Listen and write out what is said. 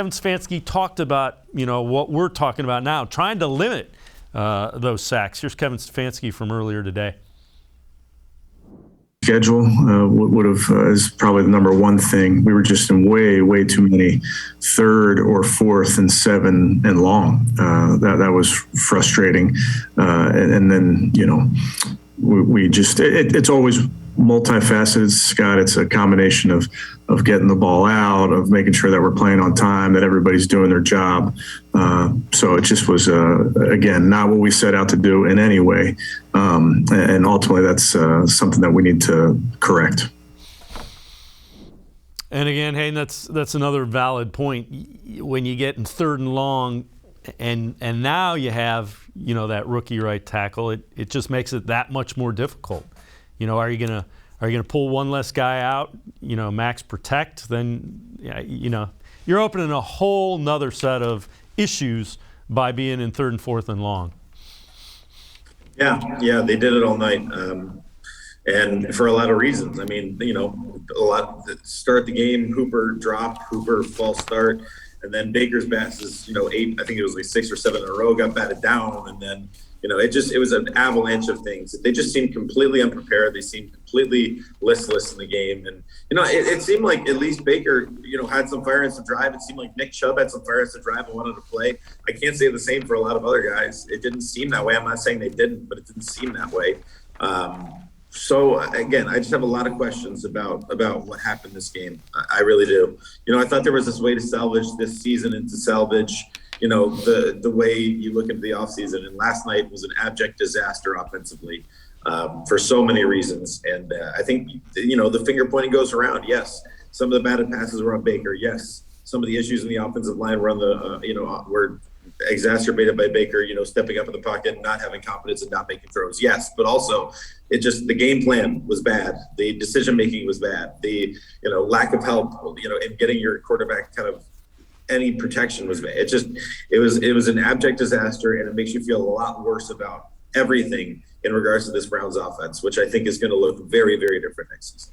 Kevin Stefanski talked about, what we're talking about now, trying to limit those sacks. Here's Kevin Stefanski from earlier today. Schedule would have is probably the number one thing. We were just in way too many 3rd or 4th and 7 and long. That was frustrating. And then, we just it's always multifaceted, Scott. It's a combination of getting the ball out, of making sure that we're playing on time, that everybody's doing their job. So it just was, again, not what we set out to do in any way. And ultimately, that's something that we need to correct. And again, Hayden, that's another valid point. When you get in 3rd and long, and now you have that rookie right tackle, it just makes it that much more difficult. Are you gonna pull one less guy out? Max protect? Then you're opening a whole nother set of issues by being in 3rd and 4th and long. Yeah, they did it all night, and for a lot of reasons. I mean, a lot. Start the game, Hooper drop, Hooper false start, and then Baker's passes, 8. I think it was like 6 or 7 in a row got batted down, and then. It was an avalanche of things. They just seemed completely unprepared. They seemed completely listless in the game. And, it seemed like at least Baker, had some fire and some drive. It seemed like Nick Chubb had some fire and some drive and wanted to play. I can't say the same for a lot of other guys. It didn't seem that way. I'm not saying they didn't, but it didn't seem that way. So, again, I just have a lot of questions about what happened this game. I really do. I thought there was this way to salvage this season and to salvage – the way you look into the offseason. And last night was an abject disaster offensively for so many reasons. And I think, the finger pointing goes around. Yes, some of the batted passes were on Baker. Yes, some of the issues in the offensive line were on were exacerbated by Baker, stepping up in the pocket and not having confidence and not making throws. Yes, but also the game plan was bad. The decision-making was bad. The, lack of help, in getting your quarterback kind of any protection was bad. It was an abject disaster, and it makes you feel a lot worse about everything in regards to this Browns offense, which I think is going to look very, very different next season.